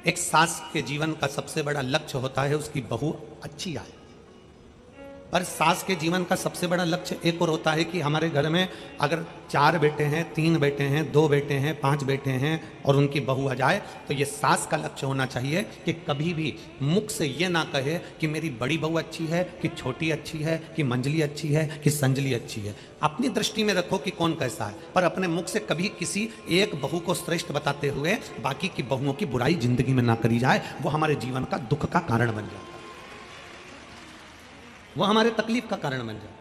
एक सास के जीवन का सबसे बड़ा लक्ष्य होता है उसकी बहू अच्छी आए, पर सास के जीवन का सबसे बड़ा लक्ष्य एक और होता है कि हमारे घर में अगर 4 बेटे हैं, 3 बेटे हैं, 2 बेटे हैं, 5 बेटे हैं और उनकी बहू आ जाए, तो ये सास का लक्ष्य होना चाहिए कि कभी भी मुख से ये ना कहे कि मेरी बड़ी बहू अच्छी है, कि छोटी अच्छी है, कि मंजली अच्छी है, कि संजली अच्छी है। अपनी दृष्टि में रखो कि कौन कैसा है, पर अपने मुख से कभी किसी एक बहू को श्रेष्ठ बताते हुए बाकी की बहुओं की बुराई जिंदगी में ना करी जाए। वो हमारे जीवन का दुख का कारण बन जाए, वो हमारे तकलीफ का कारण बन जाए।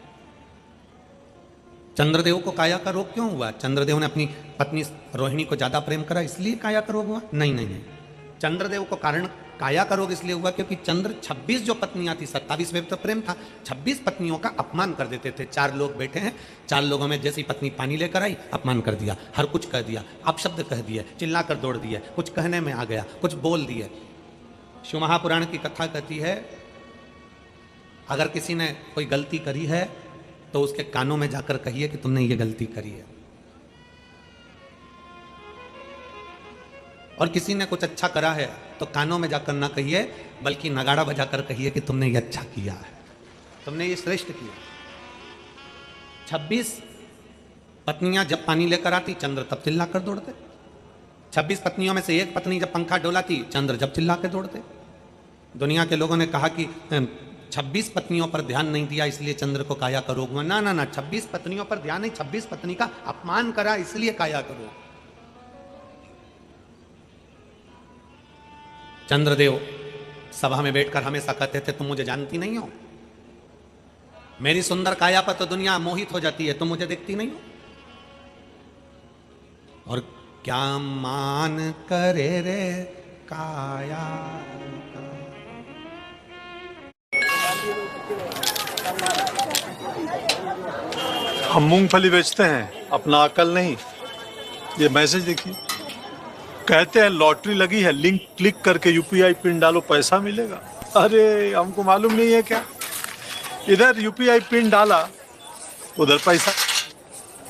चंद्रदेव को काया का रोग क्यों हुआ? चंद्रदेव ने अपनी पत्नी रोहिणी को ज्यादा प्रेम करा इसलिए काया का रोग हुआ? नहीं नहीं नहीं, चंद्रदेव को कारण काया का रोग इसलिए हुआ क्योंकि चंद्र 26 जो पत्नियां थी, 27 में तो प्रेम था, 26 पत्नियों का अपमान कर देते थे। 4 लोग बैठे हैं, 4 लोगों में जैसी पत्नी पानी लेकर आई अपमान कर दिया, हर कुछ कह दिया, अपशब्द कह दिए, चिल्लाकर दौड़ दिए, कुछ कहने में आ गया, कुछ बोल दिए। शिव महापुराण की कथा कहती है अगर किसी ने कोई गलती करी है तो उसके कानों में जाकर कहिए कि तुमने ये गलती करी है, और किसी ने कुछ अच्छा करा है तो कानों में जाकर ना कहिए बल्कि नगाड़ा बजाकर कहिए कि तुमने ये अच्छा किया है, तुमने ये श्रेष्ठ किया। 26 पत्नियां जब पानी लेकर आती चंद्र तब चिल्ला कर दौड़ते, 26 पत्नियों में से एक पत्नी जब पंखा डोलाती चंद्र जब चिल्ला के दौड़ते। दुनिया के लोगों ने कहा कि 26 पत्नियों पर ध्यान नहीं दिया इसलिए चंद्र को काया का रोग हुआ। ना ना ना, 26 पत्नियों पर ध्यान नहीं, 26 पत्नी का अपमान करा इसलिए काया का रोग। चंद्रदेव सभा में बैठकर हमेशा कहते थे तुम मुझे जानती नहीं हो, मेरी सुंदर काया पर तो दुनिया मोहित हो जाती है, तुम मुझे देखती नहीं हो। और क्या मान करे रे काया का। हम मूंगफली बेचते हैं, अपना अकल नहीं। ये मैसेज देखिए, कहते हैं लॉटरी लगी है, लिंक क्लिक करके यूपीआई पिन डालो पैसा मिलेगा। अरे हमको मालूम नहीं है क्या, इधर यूपीआई पिन डाला उधर पैसा,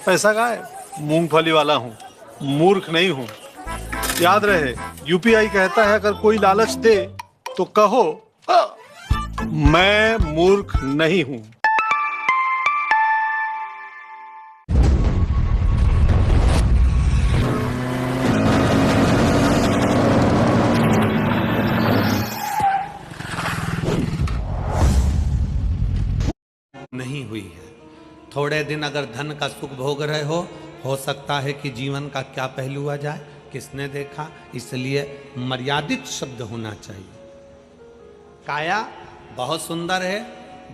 पैसा गायब। मूंगफली वाला हूँ, मूर्ख नहीं हूँ। याद रहे, यूपीआई कहता है अगर कोई लालच दे तो कहो मैं मूर्ख नहीं हूँ। नहीं हुई है। थोड़े दिन अगर धन का सुख भोग रहे हो सकता है कि जीवन का क्या पहलू आ जाए, किसने देखा। इसलिए मर्यादित शब्द होना चाहिए। काया बहुत सुंदर है,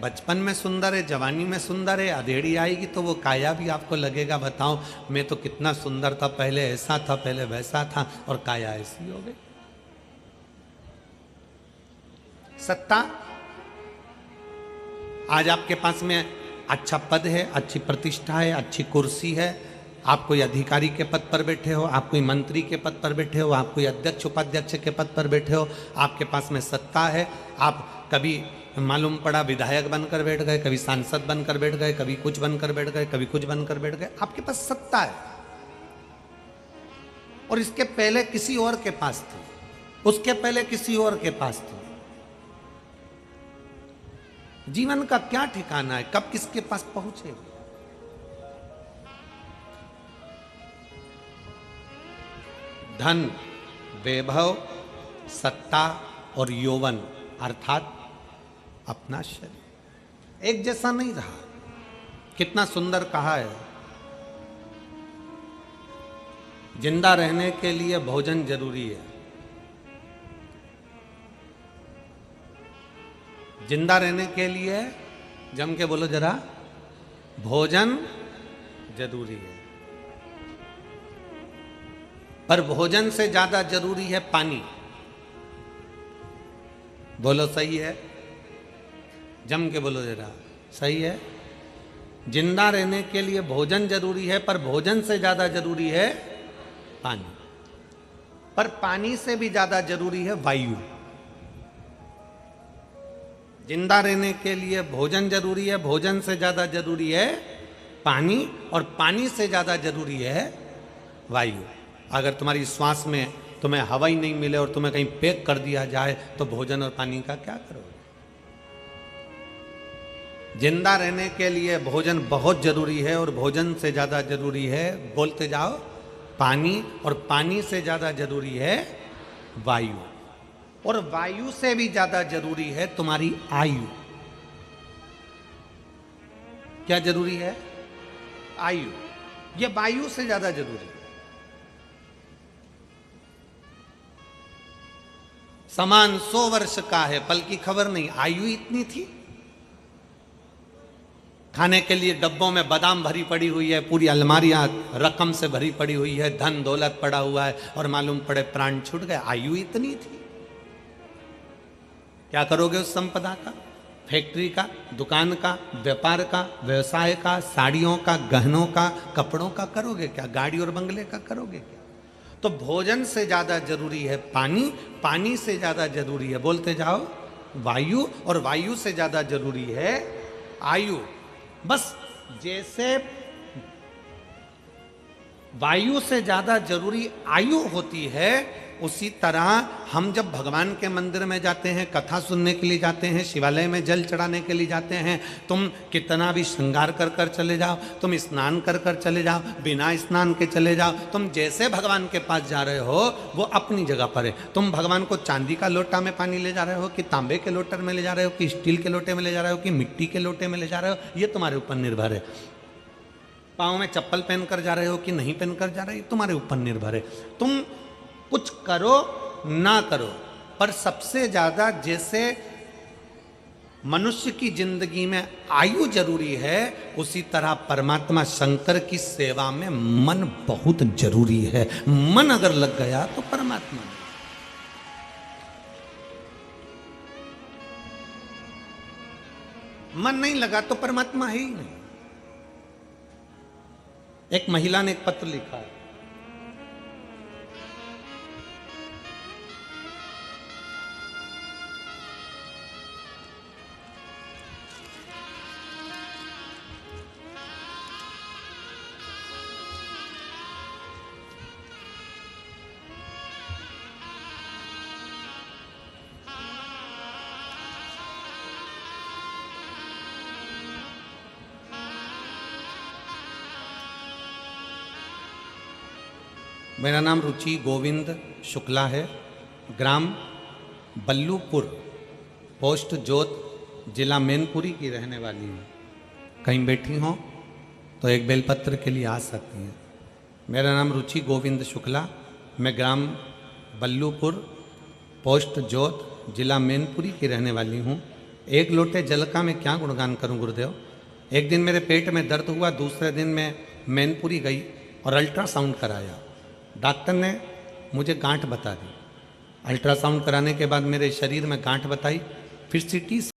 बचपन में सुंदर है, जवानी में सुंदर है, अधेड़ी आएगी तो वो काया भी आपको लगेगा बताओ मैं तो कितना सुंदर था, पहले ऐसा था, पहले वैसा था, और काया ऐसी हो गई। सत्ता, आज आपके पास में अच्छा पद है, अच्छी प्रतिष्ठा है, अच्छी कुर्सी है, आप कोई अधिकारी के पद पर बैठे हो, आप कोई मंत्री के पद पर बैठे हो, आप कोई अध्यक्ष उपाध्यक्ष के पद पर बैठे हो, आपके पास में सत्ता है। आप कभी मालूम पड़ा विधायक बनकर बैठ गए, कभी सांसद बनकर बैठ गए, कभी कुछ बनकर बैठ गए, कभी कुछ बनकर बैठ गए, आपके पास सत्ता है। और इसके पहले किसी और के पास थी, उसके पहले किसी और के पास थी। जीवन का क्या ठिकाना है, कब किसके पास पहुंचे। धन, वैभव, सत्ता और यौवन अर्थात अपना शरीर एक जैसा नहीं रहा। कितना सुंदर कहा है, जिंदा रहने के लिए भोजन जरूरी है। जिंदा रहने के लिए जम के बोलो जरा, भोजन जरूरी है। पर भोजन से ज्यादा जरूरी है पानी। बोलो सही है, जम के बोलो जरा, सही है। जिंदा रहने के लिए भोजन जरूरी है, पर भोजन से ज्यादा जरूरी है पानी। पर पानी से भी ज्यादा जरूरी है वायु। जिंदा रहने के लिए भोजन जरूरी है, भोजन से ज्यादा जरूरी है पानी, और पानी से ज्यादा जरूरी है वायु। अगर तुम्हारी श्वास में तुम्हें हवा ही नहीं मिले और तुम्हें कहीं पैक कर दिया जाए तो भोजन और पानी का क्या करोगे? जिंदा रहने के लिए भोजन बहुत जरूरी है और भोजन से ज्यादा जरूरी है, बोलते जाओ, पानी, और पानी से ज्यादा जरूरी है वायु, और वायु से भी ज्यादा जरूरी है तुम्हारी आयु। क्या जरूरी है? आयु। ये वायु से ज्यादा जरूरी है। समान 100 वर्ष का है, पल की खबर नहीं, आयु इतनी थी। खाने के लिए डब्बों में बादाम भरी पड़ी हुई है, पूरी अलमारियां रकम से भरी पड़ी हुई है, धन दौलत पड़ा हुआ है, और मालूम पड़े प्राण छूट गए, आयु इतनी थी। क्या करोगे उस संपदा का? फैक्ट्री का, दुकान का, व्यापार का, व्यवसाय का, साड़ियों का, गहनों का, कपड़ों का करोगे क्या? गाड़ी और बंगले का करोगे क्या? तो भोजन से ज्यादा जरूरी है पानी, पानी से ज्यादा जरूरी है, बोलते जाओ, वायु, और वायु से ज्यादा जरूरी है आयु। बस जैसे वायु से ज्यादा जरूरी आयु होती है, उसी तरह हम जब भगवान के मंदिर में जाते हैं, कथा सुनने के लिए जाते हैं, शिवालय में जल चढ़ाने के लिए जाते हैं, तुम कितना भी श्रृंगार कर कर चले जाओ, तुम स्नान कर कर चले जाओ, बिना स्नान के चले जाओ, तुम जैसे भगवान के पास जा रहे हो वो अपनी जगह पर है। तुम भगवान को चांदी का लोटा में पानी ले जा रहे हो, कि तांबे के लोटे में ले जा रहे हो, कि स्टील के लोटे में ले जा रहे हो, कि मिट्टी के लोटे में ले जा रहे हो, ये तुम्हारे ऊपर निर्भर है। पाँव में चप्पल पहनकर जा रहे हो कि नहीं पहनकर जा रहे हो, तुम्हारे ऊपर निर्भर है। तुम कुछ करो ना करो, पर सबसे ज्यादा जैसे मनुष्य की जिंदगी में आयु जरूरी है, उसी तरह परमात्मा शंकर की सेवा में मन बहुत जरूरी है। मन अगर लग गया तो परमात्मा, मन नहीं लगा तो परमात्मा है ही नहीं। एक महिला ने एक पत्र लिखा है, मेरा नाम रुचि गोविंद शुक्ला है, ग्राम बल्लूपुर, पोस्ट जोत, जिला मैनपुरी की रहने वाली हूँ। कहीं बैठी हों तो एक बेलपत्र के लिए आ सकती हैं। मेरा नाम रुचि गोविंद शुक्ला, मैं ग्राम बल्लूपुर, पोस्ट जोत, जिला मैनपुरी की रहने वाली हूँ। एक लोटे जल का मैं क्या गुणगान करूँ गुरुदेव। एक दिन मेरे पेट में दर्द हुआ, दूसरे दिन मैं मैनपुरी गई और अल्ट्रासाउंड कराया। डॉक्टर ने मुझे गांठ बता दी। अल्ट्रासाउंड कराने के बाद मेरे शरीर में गांठ बताई, फिर सीटी